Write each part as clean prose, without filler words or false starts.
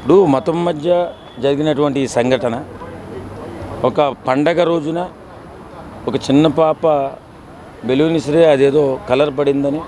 ఇప్పుడు మతం మధ్య జరిగినటువంటి ఈ సంఘటన ఒక పండగ రోజున ఒక చిన్న పాప బెలూనిసిరే అదేదో కలర్ పడిందని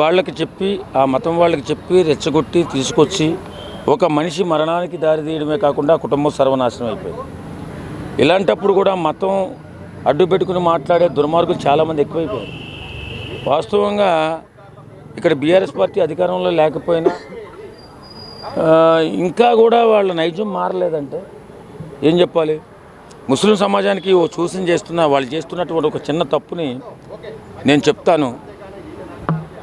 వాళ్ళకి చెప్పి ఆ మతం వాళ్ళకి చెప్పి రెచ్చగొట్టి తీసుకొచ్చి ఒక మనిషి మరణానికి దారితీయడమే కాకుండా కుటుంబం సర్వనాశనం అయిపోయింది. ఇలాంటప్పుడు కూడా మతం అడ్డు పెట్టుకుని మాట్లాడే దుర్మార్గులు చాలామంది ఎక్కువైపోయారు. వాస్తవంగా ఇక్కడ బీఆర్ఎస్ పార్టీ అధికారంలో లేకపోయినా ఇంకా కూడా వాళ్ళ నైజం మారలేదంటే ఏం చెప్పాలి? ముస్లిం సమాజానికి ఓ సూచన చేస్తున్న వాళ్ళు చేస్తున్నటువంటి ఒక చిన్న తప్పుని నేను చెప్తాను.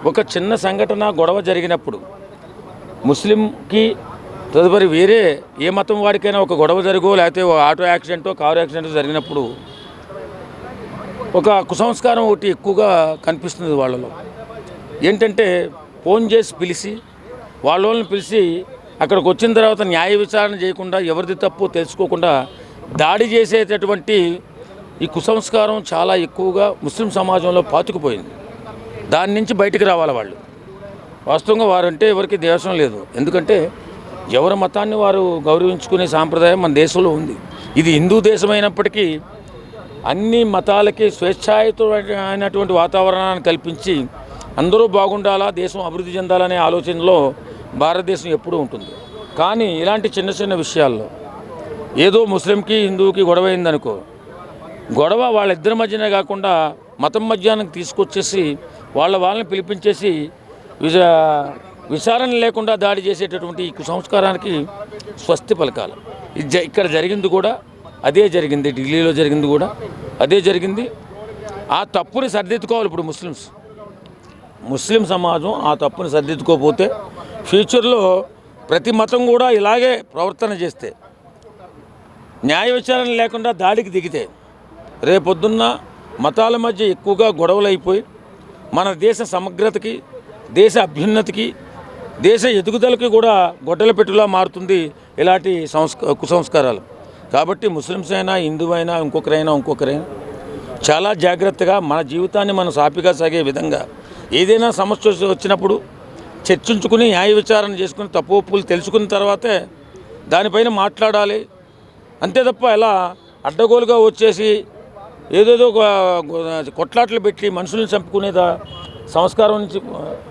ఒక చిన్న సంఘటన గొడవ జరిగినప్పుడు ముస్లింకి తదుపరి వేరే ఏ మతం వాడికైనా ఒక గొడవ జరుగో లేకపోతే ఆటో యాక్సిడెంటో కారు యాక్సిడెంటో జరిగినప్పుడు ఒక కుసంస్కారం ఒకటి ఎక్కువగా కనిపిస్తుంది వాళ్ళలో. ఏంటంటే ఫోన్ చేసి పిలిచి వాళ్ళని పిలిచి అక్కడికి వచ్చిన తర్వాత న్యాయ విచారణ చేయకుండా ఎవరిది తప్పు తెలుసుకోకుండా దాడి చేసేటటువంటి ఈ కుసంస్కారం చాలా ఎక్కువగా ముస్లిం సమాజంలో పాతుకుపోయింది. దాని నుంచి బయటికి రావాలి వాళ్ళు. వాస్తవంగా వారంటే ఎవరికి ద్వేషం లేదు, ఎందుకంటే ఎవరి మతాన్ని వారు గౌరవించుకునే సాంప్రదాయం మన దేశంలో ఉంది. ఇది హిందూ దేశమైనప్పటికీ అన్ని మతాలకి స్వేచ్ఛాయుతమైనటువంటి వాతావరణాన్ని కల్పించి అందరూ బాగుండాలా, దేశం అభివృద్ధి చెందాలనే ఆలోచనలో భారతదేశం ఎప్పుడూ ఉంటుంది. కానీ ఇలాంటి చిన్న చిన్న విషయాల్లో ఏదో ముస్లింకి హిందువుకి గొడవ అయిందనుకో, గొడవ వాళ్ళిద్దరి మధ్యనే కాకుండా మతం మధ్యానికి తీసుకొచ్చేసి వాళ్ళని పిలిపించేసి విచారణ లేకుండా దాడి చేసేటటువంటి ఈ కుసంస్కారానికి స్వస్తి పలకాలి. ఇక్కడ జరిగింది కూడా అదే జరిగింది, ఢిల్లీలో జరిగింది కూడా అదే జరిగింది. ఆ తప్పుని సరిదిద్దుకోవాలి. ఇప్పుడు ముస్లిం సమాజం ఆ తప్పుని సరిదిద్దుకోకపోతే ఫ్యూచర్లో ప్రతి మతం కూడా ఇలాగే ప్రవర్తన చేస్తే, న్యాయ విచారణ లేకుండా దాడికి దిగితే రేపొద్దున్న మతాల మధ్య ఎక్కువగా గొడవలు అయిపోయి మన దేశ సమగ్రతకి, దేశ అభ్యున్నతికి, దేశ ఎదుగుదలకి కూడా గొడ్డల పెట్టులా మారుతుంది ఇలాంటి కుసంస్కారాలు. కాబట్టి ముస్లిమ్స్ అయినా హిందువైనా ఇంకొకరైనా చాలా జాగ్రత్తగా మన జీవితాన్ని మనం సాఫీగా సాగే విధంగా ఏదైనా సమస్య వచ్చినప్పుడు చర్చించుకుని న్యాయ విచారణ చేసుకుని తప్పు ఒప్పులు తెలుసుకున్న తర్వాతే దానిపైన మాట్లాడాలి. అంతే తప్ప ఇలా అడ్డగోలుగా వచ్చేసి ఏదేదో కొట్లాట్లు పెట్టి మనుషుల్ని చంపుకునేదా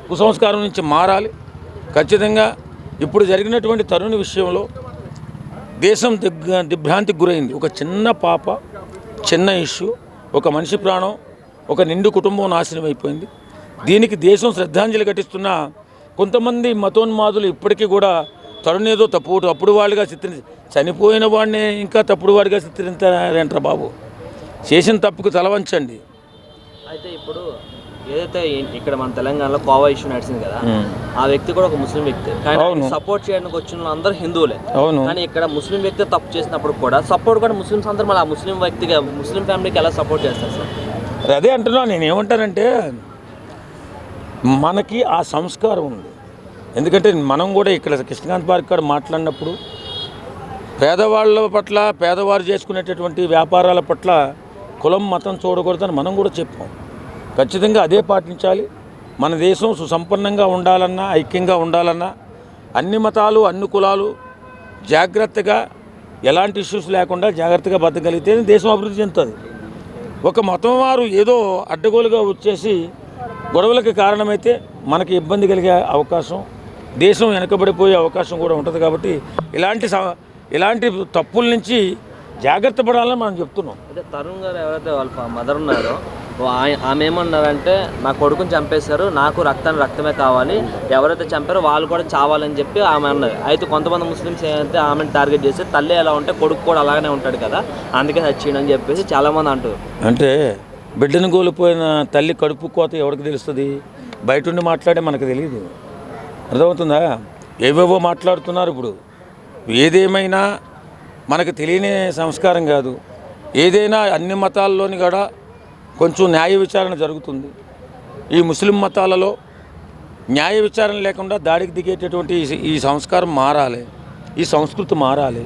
కుసంస్కారం నుంచి మారాలి. ఖచ్చితంగా ఇప్పుడు జరిగినటువంటి తరుణి విషయంలో దేశం దిగ్భ్రాంతికి గురైంది. ఒక చిన్న పాప, చిన్న ఇష్యూ, ఒక మనిషి ప్రాణం, ఒక నిండు కుటుంబం నాశనం అయిపోయింది. దీనికి దేశం శ్రద్ధాంజలి ఘటిస్తున్న కొంతమంది మతోన్మాదులు ఇప్పటికీ కూడా తరుణేదో తప్పుడు వాళ్ళుగా చనిపోయిన వాడిని ఇంకా తప్పుడు వాడిగా చిత్రించారంటారా బాబు? చేసిన తప్పుకు తలవంచండి. అయితే ఇప్పుడు ఏదైతే ఇక్కడ మన తెలంగాణలో కోవా ఇష్యూ నడిచింది కదా, ఆ వ్యక్తి కూడా ఒక ముస్లిం వ్యక్తి, కానీ సపోర్ట్ చేయడానికి వచ్చిన అందరూ హిందువులే. కానీ ఇక్కడ ముస్లిం వ్యక్తి తప్పు చేసినప్పుడు కూడా సపోర్ట్ కూడా ముస్లిమ్స్ అందరూ మళ్ళీ ఆ ముస్లిం వ్యక్తిగా ముస్లిం ఫ్యామిలీకి ఎలా సపోర్ట్ చేస్తారు సార్? అదే అంటున్నా. నేను ఏమంటానంటే మనకి ఆ సంస్కారం ఉంది. ఎందుకంటే మనం కూడా ఇక్కడ కృష్ణకాంత్ పార్క్ కాడ మాట్లాడినప్పుడు పేదవాళ్ళ పట్ల, పేదవారు చేసుకునేటటువంటి వ్యాపారాల పట్ల కులం మతం చూడకూడదని మనం కూడా చెప్పాం. ఖచ్చితంగా అదే పాటించాలి. మన దేశం సుసంపన్నంగా ఉండాలన్నా, ఐక్యంగా ఉండాలన్నా అన్ని మతాలు, అన్ని కులాలు జాగ్రత్తగా ఎలాంటి ఇష్యూస్ లేకుండా జాగ్రత్తగా బతకగలిగితే దేశం అభివృద్ధి చెందుతుంది. ఒక మతం వారు ఏదో అడ్డగోలుగా వచ్చేసి గొడవలకి కారణమైతే మనకి ఇబ్బంది కలిగే అవకాశం, దేశం వెనకబడిపోయే అవకాశం కూడా ఉంటుంది. కాబట్టి ఇలాంటి తప్పుల నుంచి జాగ్రత్త పడాలని మనం చెప్తున్నాం. అయితే తరుణ్ గారు ఎవరైతే వాళ్ళ మదర్ ఉన్నారో ఆమె ఏమన్నారంటే, నా కొడుకుని చంపేశారు, నాకు రక్తమే కావాలి, ఎవరైతే చంపారో వాళ్ళు కూడా చావాలని చెప్పి ఆమె అన్నది. అయితే కొంతమంది ముస్లిమ్స్ ఏమైతే ఆమెను టార్గెట్ చేస్తే తల్లి ఎలా ఉంటే కొడుకు కూడా అలాగనే ఉంటాడు కదా, అందుకే చచ్చిండని చెప్పేసి చాలామంది అంటారు. అంటే బిడ్డను కోల్పోయిన తల్లి కడుపు కోత ఎవరికి తెలుస్తుంది? బయట ఉండి మాట్లాడే మనకు తెలియదు. అర్థమవుతుందా? ఏవేవో మాట్లాడుతున్నారు. ఇప్పుడు ఏదేమైనా మనకు తెలియని సంస్కారం కాదు. ఏదైనా అన్ని మతాల్లోని కూడా కొంచెం న్యాయ విచారణ జరుగుతుంది. ఈ ముస్లిం మతాలలో న్యాయ విచారణ లేకుండా దాడికి దిగేటటువంటి ఈ సంస్కారం మారాలి, ఈ సంస్కృతి మారాలి.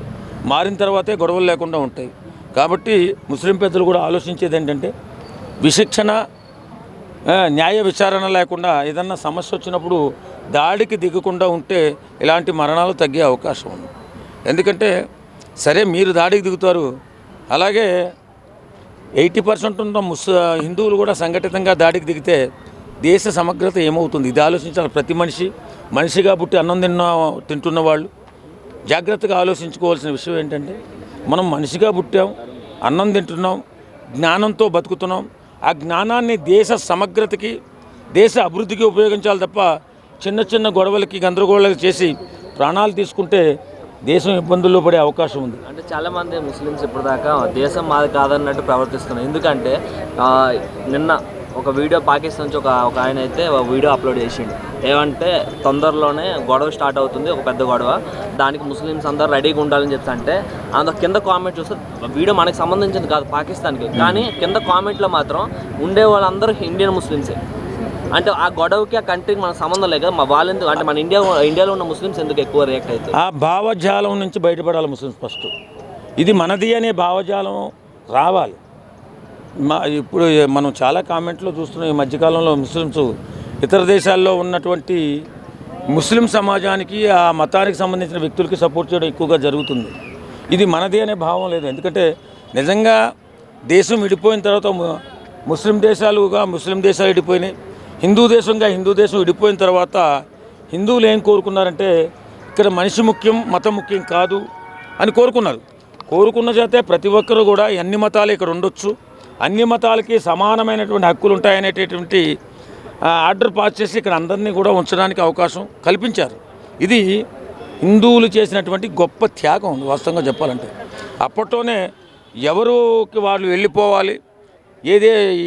మారిన తర్వాతే గొడవలు లేకుండా ఉంటాయి. కాబట్టి ముస్లిం పెద్దలు కూడా ఆలోచించేది ఏంటంటే విశిక్షణ న్యాయ విచారణ లేకుండా ఏదన్నా సమస్య వచ్చినప్పుడు దాడికి దిగకుండా ఉంటే ఇలాంటి మరణాలు తగ్గే అవకాశం ఉంది. ఎందుకంటే సరే మీరు దాడికి దిగుతారు, అలాగే 80% ఉన్న హిందువులు కూడా సంఘటితంగా దాడికి దిగితే దేశ సమగ్రత ఏమవుతుంది? ఇది ఆలోచించాలి ప్రతి మనిషిగా పుట్టి అన్నం తింటున్న వాళ్ళు జాగ్రత్తగా ఆలోచించుకోవాల్సిన విషయం ఏంటంటే, మనం మనిషిగా పుట్టాం, అన్నం తింటున్నాం, జ్ఞానంతో బతుకుతున్నాం. ఆ జ్ఞానాన్ని దేశ సమగ్రతకి, దేశ అభివృద్ధికి ఉపయోగించాలి తప్ప చిన్న చిన్న గొడవలకి గందరగోళాలు చేసి ప్రాణాలు తీసుకుంటే దేశం ఇబ్బందుల్లో పడే అవకాశం ఉంది. అంటే చాలామంది ముస్లిమ్స్ ఇప్పటిదాకా దేశం మాది కాదన్నట్టు ప్రవర్తిస్తున్నారు. ఎందుకంటే నిన్న ఒక వీడియో పాకిస్తాన్ నుంచి ఒక ఆయన అయితే వీడియో అప్లోడ్ చేసిండు. ఏమంటే తొందరలోనే గొడవ స్టార్ట్ అవుతుంది, ఒక పెద్ద గొడవ, దానికి ముస్లిమ్స్ అందరూ రెడీగా ఉండాలని చెప్తా అంటే అందులో కింద కామెంట్ చూస్తే వీడియో మనకు సంబంధించింది కాదు పాకిస్తాన్కి, కానీ కింద కామెంట్లో మాత్రం ఉండే వాళ్ళందరూ ఇండియన్ ముస్లిమ్సే. అంటే ఆ గొడవకి ఆ కంట్రీకి మనకు సంబంధం లేదు కదా, వాళ్ళెందుకు అంటే మన ఇండియాలో ఉన్న ముస్లిమ్స్ ఎందుకు ఎక్కువ రియాక్ట్ అవుతారు? ఆ భావజాలం నుంచి బయటపడాలి ముస్లిమ్స్ ఫస్ట్. ఇది మనది అనే భావజాలం రావాలి. ఇప్పుడు మనం చాలా కామెంట్లో చూస్తున్నాం, ఈ మధ్యకాలంలో ముస్లిమ్స్ ఇతర దేశాల్లో ఉన్నటువంటి ముస్లిం సమాజానికి, ఆ మతానికి సంబంధించిన వ్యక్తులకి సపోర్ట్ చేయడం ఎక్కువగా జరుగుతుంది. ఇది మనది అనే భావం లేదు. ఎందుకంటే నిజంగా దేశం విడిపోయిన తర్వాత ముస్లిం దేశాలు విడిపోయినాయి, హిందూ దేశం విడిపోయిన తర్వాత హిందువులు ఏం కోరుకున్నారంటే, ఇక్కడ మనిషి ముఖ్యం, మతం ముఖ్యం కాదు అని కోరుకున్న చేతే ప్రతి ఒక్కరు కూడా అన్ని మతాలు ఇక్కడ ఉండొచ్చు, అన్ని మతాలకి సమానమైనటువంటి హక్కులు ఉంటాయనేటటువంటి ఆర్డర్ పాస్ చేసి ఇక్కడ అందరినీ కూడా ఉంచడానికి అవకాశం కల్పించారు. ఇది హిందువులు చేసినటువంటి గొప్ప త్యాగం వాస్తవంగా చెప్పాలంటే. అప్పట్లోనే ఎవరికి వాళ్ళు వెళ్ళిపోవాలి,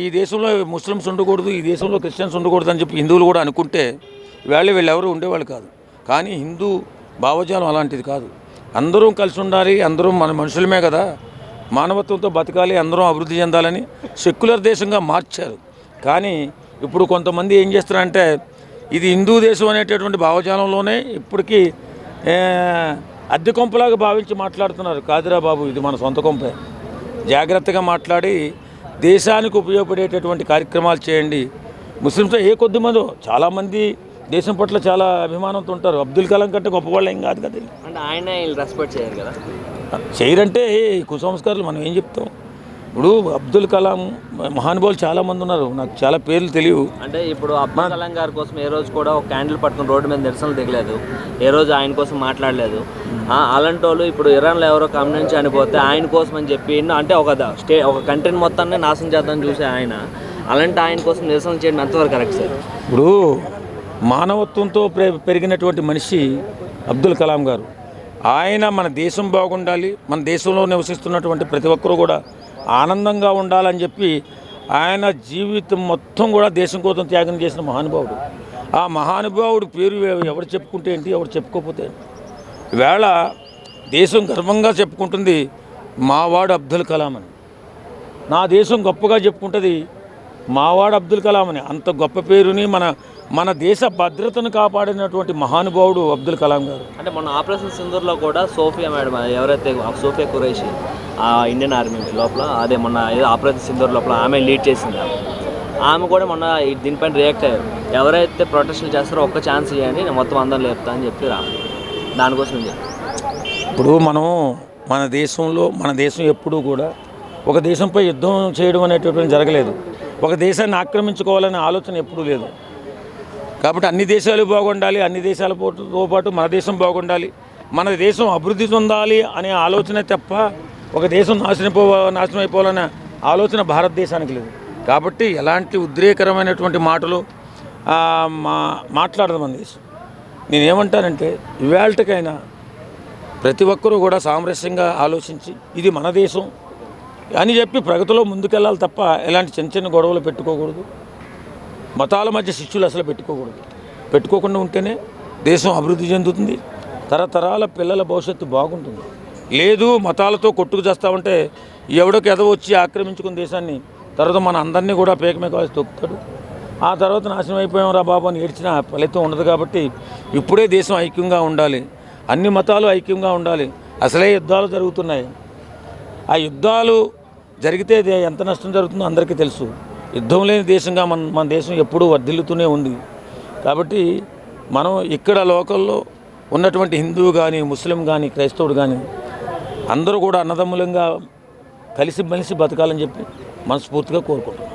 ఈ దేశంలో ముస్లిమ్స్ ఉండకూడదు, ఈ దేశంలో క్రిస్టియన్స్ ఉండకూడదు అని చెప్పి హిందువులు కూడా అనుకుంటే వీళ్ళెవరు ఉండేవాళ్ళు కాదు. కానీ హిందూ భావజాలం అలాంటిది కాదు. అందరం కలిసి ఉండాలి, అందరం మన మనుషులమే కదా, మానవత్వంతో బతకాలి, అందరం అభివృద్ధి చెందాలని సెక్యులర్ దేశంగా మార్చారు. కానీ ఇప్పుడు కొంతమంది ఏం చేస్తున్నారంటే, ఇది హిందూ దేశం అనేటటువంటి భావజాలంలోనే ఇప్పటికీ అద్దె కొంపలాగా భావించి మాట్లాడుతున్నారు. కాదురా బాబు, ఇది మన సొంత కొంపే. జాగ్రత్తగా మాట్లాడి దేశానికి ఉపయోగపడేటటువంటి కార్యక్రమాలు చేయండి. ముస్లిమ్స్ ఏ కొద్ది మందో, చాలామంది దేశం పట్ల చాలా అభిమానంతో ఉంటారు. అబ్దుల్ కలాం కంటే గొప్పవాళ్ళు ఏం కాదు కదా. అంటే ఆయన రెస్పెక్ట్ చేయరు కదా, చేయరంటే కుసంస్కారాలు మనం ఏం చెప్తాం. ఇప్పుడు అబ్దుల్ కలాం మహానుభావులు చాలామంది ఉన్నారు, నాకు చాలా పేర్లు తెలియవు. అంటే ఇప్పుడు అబ్దుల్ కలాం గారి కోసం ఏ రోజు కూడా ఒక క్యాండిల్ పట్టుకుని రోడ్డు మీద నిరసనలు దిగలేదు, ఏ రోజు ఆయన కోసం మాట్లాడలేదు. అలాంటి వాళ్ళు ఇప్పుడు ఇరాన్లో ఎవరో కమ్యూనిటీ చనిపోతే ఆయన కోసం అని చెప్పి అంటే ఒక కంట్రీని మొత్తాన్ని నాశనం చేద్దామని చూసే అలాంటి ఆయన కోసం నిరసన చేయడం ఎంతవరకు కరెక్ట్ సార్? ఇప్పుడు మానవత్వంతో పెరిగినటువంటి మనిషి అబ్దుల్ కలాం గారు. ఆయన మన దేశం బాగుండాలి, మన దేశంలో నివసిస్తున్నటువంటి ప్రతి ఒక్కరూ కూడా ఆనందంగా ఉండాలని చెప్పి ఆయన జీవితం మొత్తం కూడా దేశం కోసం త్యాగం చేసిన మహానుభావుడు. ఆ మహానుభావుడు పేరు ఎవరు చెప్పుకుంటే ఏంటి, ఎవరు చెప్పుకోకపోతే ఏంటి. ఈవేళ దేశం గర్వంగా చెప్పుకుంటుంది మావాడు అబ్దుల్ కలాం అని. నా దేశం గొప్పగా చెప్పుకుంటుంది మావాడు అబ్దుల్ కలాం అని. అంత గొప్ప పేరుని మన దేశ భద్రతను కాపాడినటువంటి మహానుభావుడు అబ్దుల్ కలాం గారు. అంటే మన ఆపరేషన్ సింధూర్లో కూడా సోఫియా మేడం, ఎవరైతే సోఫియా ఖురేషి ఇండియన్ ఆర్మీ లోపల, అదే మొన్న ఏదో ఆపరేషన్ సింధూర్ లోపల ఆమె లీడ్ చేసింది. ఆమె కూడా మొన్న దీనిపైన రియాక్ట్ అయ్యారు. ఎవరైతే ప్రొటెస్టులు చేస్తారో ఒక్క ఛాన్స్ ఇవ్వండి, నేను మొత్తం అందరం లేపుతా అని చెప్పి దానికోసం ఇప్పుడు మన దేశం ఎప్పుడూ కూడా ఒక దేశంపై యుద్ధం చేయడం అనేటటువంటి జరగలేదు. ఒక దేశాన్ని ఆక్రమించుకోవాలనే ఆలోచన ఎప్పుడూ లేదు. కాబట్టి అన్ని దేశాలు బాగుండాలి, అన్ని దేశాలతో పాటు మన దేశం బాగుండాలి, మన దేశం అభివృద్ధి చెందాలి అనే ఆలోచన తప్ప ఒక దేశం నాశనం అయిపోవాలనే ఆలోచన భారతదేశానికి లేదు. కాబట్టి ఎలాంటి ఉద్రేకరమైనటువంటి మాటలు మాట్లాడదు మన దేశం. నేనేమంటానంటే ఇవాళకైనా ప్రతి ఒక్కరూ కూడా సామరస్యంగా ఆలోచించి ఇది మన దేశం అని చెప్పి ప్రగతిలో ముందుకెళ్ళాలి తప్ప ఎలాంటి చిన్న గొడవలు పెట్టుకోకూడదు. మతాల మధ్య శిక్షులు అసలు పెట్టుకోకుండా ఉంటేనే దేశం అభివృద్ధి చెందుతుంది, తరతరాల పిల్లల భవిష్యత్తు బాగుంటుంది. లేదు మతాలతో కొట్టుకు చేస్తామంటే ఎవడోకి ఎదవచ్చి ఆక్రమించుకున్న దేశాన్ని తర్వాత మన అందరినీ కూడా పేకమేకాల్సి తొక్కుతాడు. ఆ తర్వాత నాశనం అయిపోయాం రా బాబు అని ఏడ్చిన ఫలితం ఉండదు. కాబట్టి ఇప్పుడే దేశం ఐక్యంగా ఉండాలి, అన్ని మతాలు ఐక్యంగా ఉండాలి. అసలే యుద్ధాలు జరుగుతున్నాయి. ఆ యుద్ధాలు జరిగితే ఎంత నష్టం జరుగుతుందో అందరికీ తెలుసు. యుద్ధం లేని దేశంగా మన దేశం ఎప్పుడూ వర్ధిల్లుతూనే ఉంది. కాబట్టి మనం ఇక్కడ లోకల్లో ఉన్నటువంటి హిందువు కానీ ముస్లిం కానీ క్రైస్తవుడు కానీ అందరూ కూడా అన్నదమ్ములంగా కలిసిమెలిసి బతకాలని చెప్పి మనస్ఫూర్తిగా కోరుకుంటున్నాం.